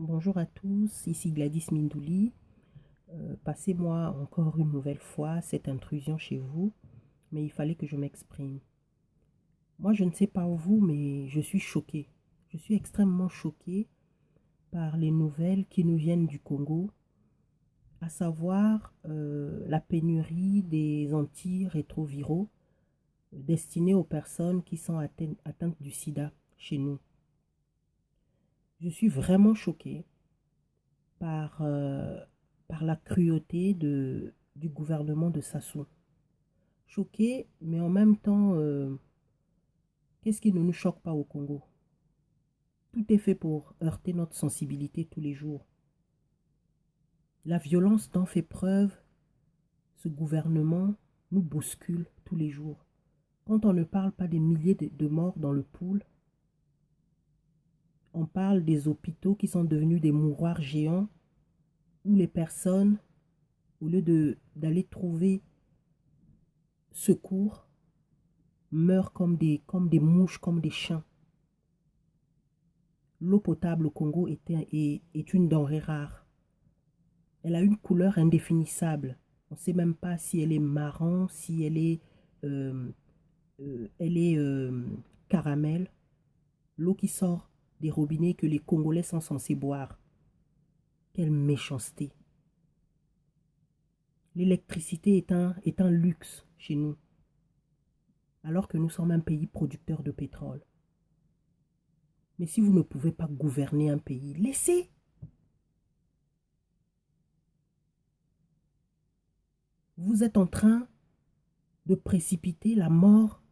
Bonjour à tous, ici Gladys Mindouli. Passez-moi encore une nouvelle fois cette intrusion chez vous, mais il fallait que je m'exprime. Moi, je ne sais pas vous, mais je suis choquée. Je suis extrêmement choquée par les nouvelles qui nous viennent du Congo, à savoir la pénurie des antirétroviraux destinés aux personnes qui sont atteintes du sida chez nous. Je suis vraiment choquée par, par la cruauté du gouvernement de Sassou. Choqué, mais en même temps, qu'est-ce qui ne nous choque pas au Congo? Tout est fait pour heurter notre sensibilité tous les jours. La violence dont fait preuve ce gouvernement nous bouscule tous les jours. Quand on ne parle pas des milliers de morts dans le pool, on parle des hôpitaux qui sont devenus des mouroirs géants où les personnes, au lieu d'aller trouver secours, meurent comme des mouches, comme des chiens. L'eau potable au Congo est une denrée rare. Elle a une couleur indéfinissable. On ne sait même pas si elle est marron, si euh, elle est caramel. L'eau qui sort des robinets que les Congolais sont censés boire. Quelle méchanceté. L'électricité est un luxe chez nous, alors que nous sommes un pays producteur de pétrole. Mais si vous ne pouvez pas gouverner un pays, laissez. Vous êtes en train de précipiter la mort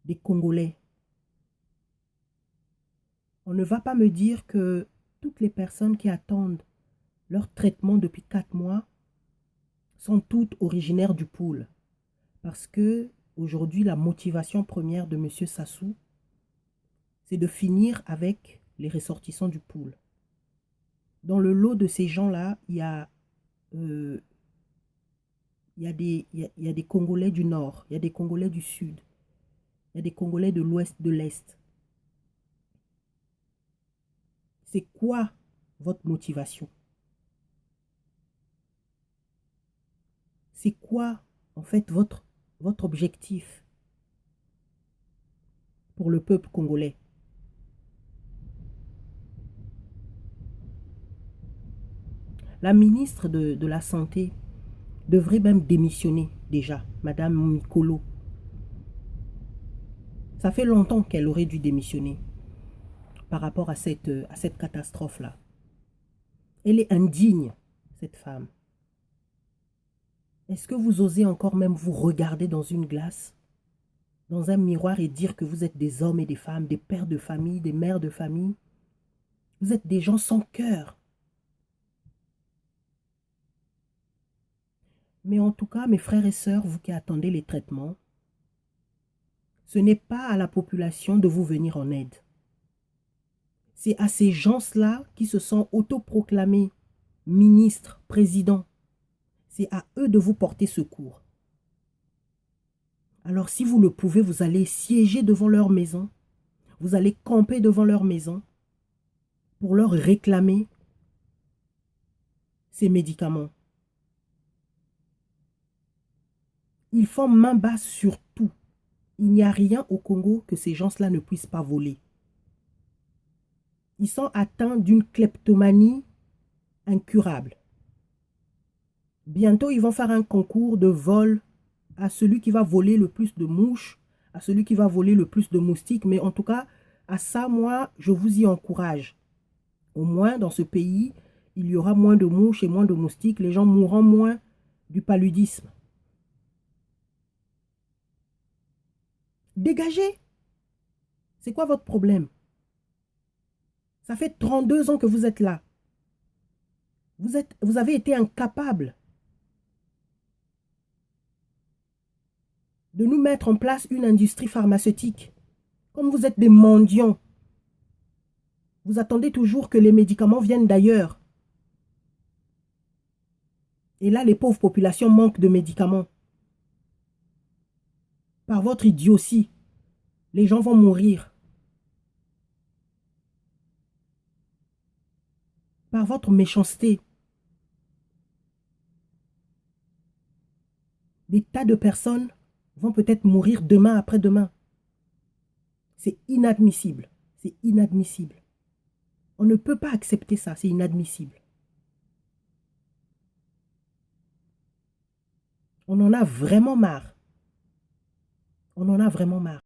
des Congolais. On ne va pas me dire que toutes les personnes qui attendent leur traitement depuis 4 mois sont toutes originaires du pool. Parce que aujourd'hui, la motivation première de M. Sassou, c'est de finir avec les ressortissants du pool. Dans le lot de ces gens-là, il y a des Congolais du Nord, il y a des Congolais du Sud, il y a des Congolais de l'Ouest, de l'Est. C'est quoi votre motivation? C'est quoi, en fait, votre objectif pour le peuple congolais? La ministre de la Santé devrait même démissionner déjà, Madame Mikolo. Ça fait longtemps qu'elle aurait dû démissionner par rapport à cette catastrophe-là. Elle est indigne, cette femme. Est-ce que vous osez encore même vous regarder dans une glace, dans un miroir et dire que vous êtes des hommes et des femmes, des pères de famille, des mères de famille? Vous êtes des gens sans cœur. Mais en tout cas, mes frères et sœurs, vous qui attendez les traitements, ce n'est pas à la population de vous venir en aide. C'est à ces gens-là qui se sont autoproclamés ministres, présidents. C'est à eux de vous porter secours. Alors si vous le pouvez, vous allez siéger devant leur maison, vous allez camper devant leur maison pour leur réclamer ces médicaments. Ils font main basse sur tout. Il n'y a rien au Congo que ces gens-là ne puissent pas voler. Ils sont atteints d'une kleptomanie incurable. Bientôt, ils vont faire un concours de vol à celui qui va voler le plus de mouches, à celui qui va voler le plus de moustiques. Mais en tout cas, à ça, moi, je vous y encourage. Au moins, dans ce pays, il y aura moins de mouches et moins de moustiques. Les gens mourront moins du paludisme. Dégagez! C'est quoi votre problème? Ça fait 32 ans que vous êtes là. Vous avez été incapable de nous mettre en place une industrie pharmaceutique. Comme vous êtes des mendiants, vous attendez toujours que les médicaments viennent d'ailleurs. Et là, les pauvres populations manquent de médicaments. Par votre idiotie, les gens vont mourir. par votre méchanceté. Des tas de personnes vont peut-être mourir demain après-demain. C'est inadmissible. C'est inadmissible. On ne peut pas accepter ça. C'est inadmissible. On en a vraiment marre. On en a vraiment marre.